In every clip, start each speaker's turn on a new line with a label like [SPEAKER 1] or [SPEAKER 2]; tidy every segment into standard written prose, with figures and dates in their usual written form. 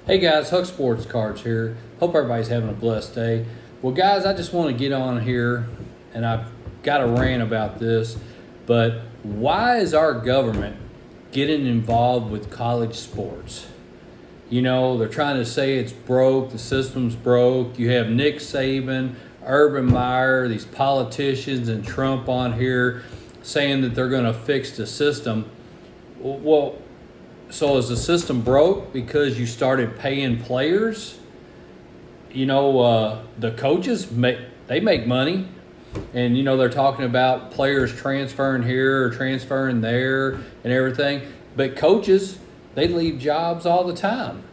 [SPEAKER 1] Hey guys, Huck Sports Cards here. Hope everybody's having a blessed day. Well, guys, I just want to get on here, and I've got a rant about this, but why is our government getting involved with college sports? You know, they're trying to say it's broke, the system's broke. You have Nick Saban, Urban Meyer, these politicians, and Trump on here saying that they're going to fix the system. Well, so is the system broke because you started paying players? You know, the coaches make money, and you know they're talking about players transferring here or transferring there and everything. But coaches, they leave jobs all the time,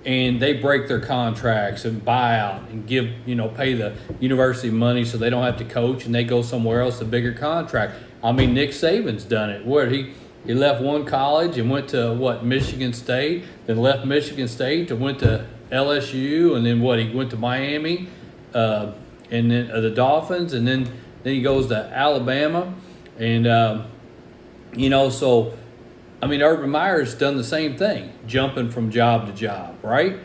[SPEAKER 1] and they break their contracts and buy out and pay the university money so they don't have to coach, and they go somewhere else, a bigger contract. I mean, Nick Saban's done it. Where he left one college and went to Michigan State, then left Michigan State and went to LSU, and then he went to Miami, and then the Dolphins, and then he goes to Alabama, and so I mean Urban Meyer's done the same thing, jumping from job to job, right?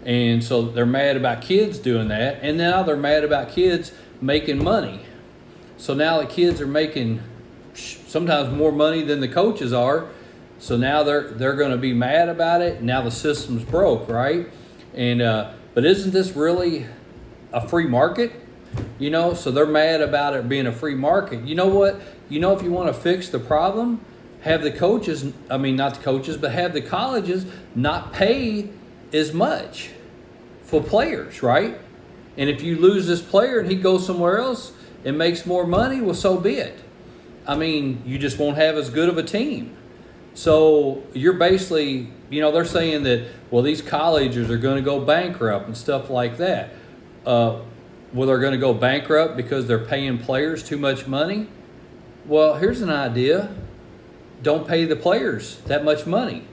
[SPEAKER 1] And so they're mad about kids doing that, and now they're mad about kids making money. So now the kids are making sometimes more money than the coaches are, so now they're going to be mad about it. Now the system's broke, right? And but isn't this really a free market? You know, so they're mad about it being a free market. You know what? You know, if you want to fix the problem, have the coaches, not the coaches, but have the colleges not pay as much for players, right? And if you lose this player and he goes somewhere else and makes more money, well, so be it. I mean, you just won't have as good of a team. So you're basically, they're saying that, well, these colleges are going to go bankrupt and stuff like that. Well, they're going to go bankrupt because they're paying players too much money? Well, here's an idea. Don't pay the players that much money.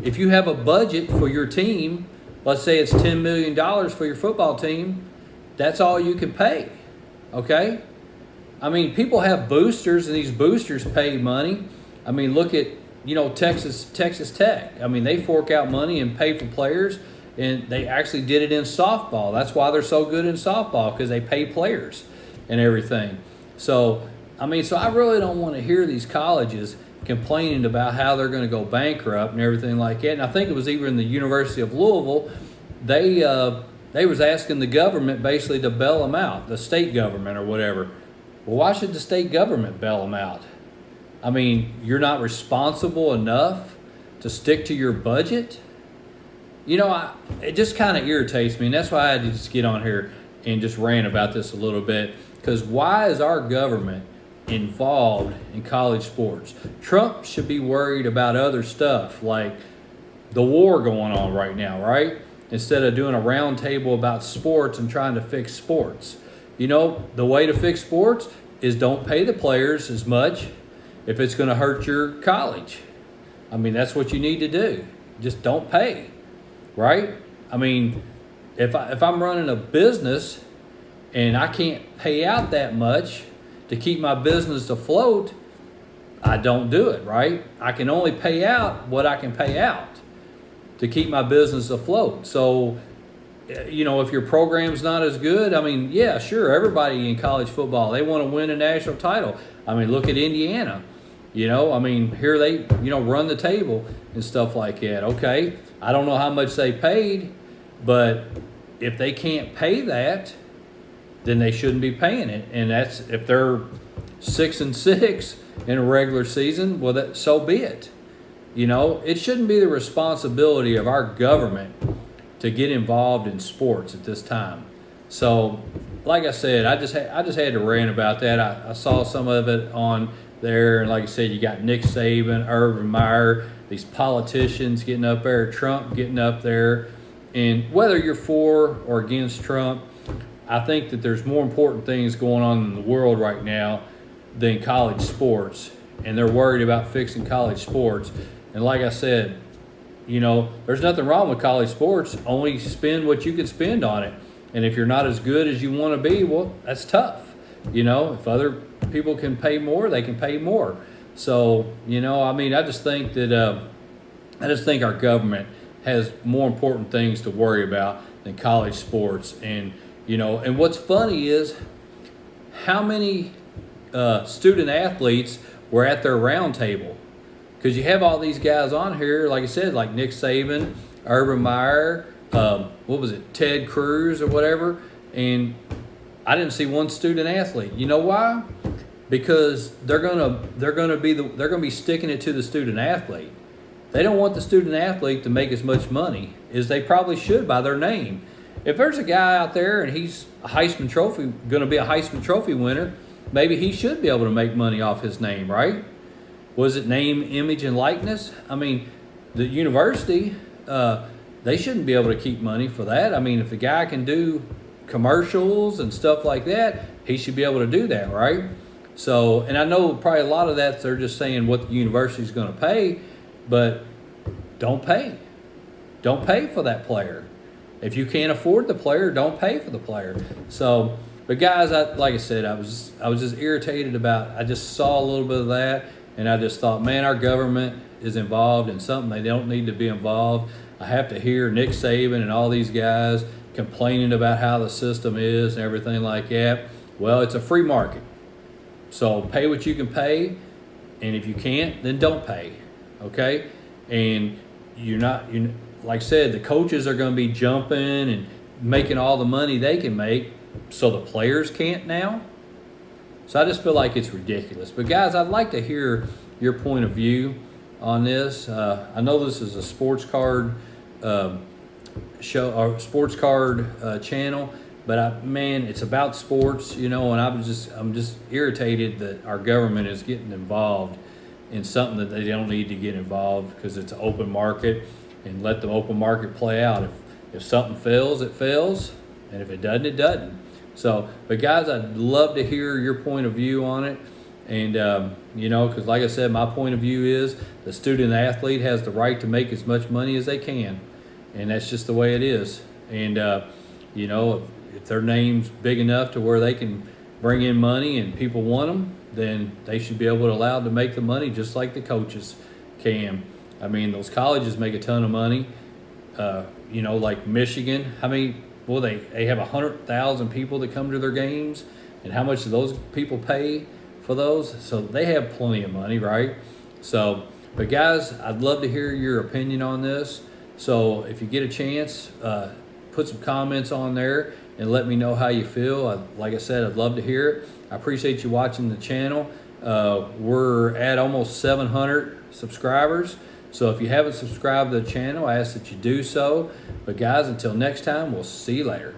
[SPEAKER 1] If you have a budget for your team, let's say it's $10 million for your football team, that's all you can pay, okay? I mean, people have boosters, and these boosters pay money. I mean, look at, Texas Tech. I mean, they fork out money and pay for players, and they actually did it in softball. That's why they're so good in softball, because they pay players and everything. So I really don't want to hear these colleges complaining about how they're going to go bankrupt and everything like that. And I think it was even the University of Louisville, they was asking the government basically to bail them out, the state government or whatever. Well, why should the state government bail them out? I mean, you're not responsible enough to stick to your budget? It just kind of irritates me, and that's why I had to just get on here and just rant about this a little bit. Because why is our government involved in college sports? Trump should be worried about other stuff, like the war going on right now, right? Instead of doing a round table about sports and trying to fix sports. The way to fix sports is don't pay the players as much if it's going to hurt your college. I mean, that's what you need to do. Just don't pay, right? I mean, if I'm running a business and I can't pay out that much to keep my business afloat, I don't do it, right? I can only pay out what I can pay out to keep my business afloat. So if your program's not as good, yeah, sure, everybody in college football, they want to win a national title. I mean, look at Indiana. Here they, run the table and stuff like that. Okay, I don't know how much they paid, but if they can't pay that, then they shouldn't be paying it. And that's if they're 6-6 in a regular season, well, so be it. It shouldn't be the responsibility of our government to get involved in sports at this time. So, like I said, I just had to rant about that. I saw some of it on there, and like I said, you got Nick Saban, Urban Meyer, these politicians getting up there, Trump getting up there, and whether you're for or against Trump, I think that there's more important things going on in the world right now than college sports, and they're worried about fixing college sports. And like I said, there's nothing wrong with college sports. Only spend what you can spend on it. And if you're not as good as you want to be, well, that's tough. If other people can pay more, they can pay more. So, I just think that I just think our government has more important things to worry about than college sports. And and what's funny is how many student athletes were at their round table, because you have all these guys on here, like I said, like Nick Saban, Urban Meyer, what was it, Ted Cruz or whatever, and I didn't see one student athlete. You know why? Because they're gonna be sticking it to the student athlete. They don't want the student athlete to make as much money as they probably should by their name. If there's a guy out there and he's going to be a Heisman Trophy winner, maybe he should be able to make money off his name, right? Was it name, image, and likeness? I mean, the university, they shouldn't be able to keep money for that. I mean, if a guy can do commercials and stuff like that, he should be able to do that, right? So, and I know probably a lot of that they're just saying what the university is going to pay, but don't pay. Don't pay for that player. If you can't afford the player, don't pay for the player. So, but guys, like I said, I was just irritated about. I just saw a little bit of that, and I just thought, man, our government is involved in something they don't need to be involved. I have to hear Nick Saban and all these guys complaining about how the system is and everything like that. Well, it's a free market, so pay what you can pay, and if you can't, then don't pay. Okay, and like I said, the coaches are going to be jumping and making all the money they can make, so the players can't now. So I just feel like it's ridiculous. But guys, I'd like to hear your point of view on this. I know this is a sports card show or sports card channel, but man, it's about sports, and I'm just irritated that our government is getting involved in something that they don't need to get involved, because it's an open market, and let the open market play out. If something fails, it fails, and if it doesn't, it doesn't. So, but guys, I'd love to hear your point of view on it. And, because like I said, my point of view is the student athlete has the right to make as much money as they can. And that's just the way it is. And, if their name's big enough to where they can bring in money and people want them, then they should be able to allow to make the money just like the coaches can. I mean, those colleges make a ton of money. Like Michigan, how many? Well, they have 100,000 people that come to their games, and how much do those people pay for those? So they have plenty of money, right? So, but guys, I'd love to hear your opinion on this. So if you get a chance, put some comments on there and let me know how you feel. Like I said, I'd love to hear it. I appreciate you watching the channel. We're at almost 700 subscribers. So if you haven't subscribed to the channel, I ask that you do so. But guys, until next time, we'll see you later.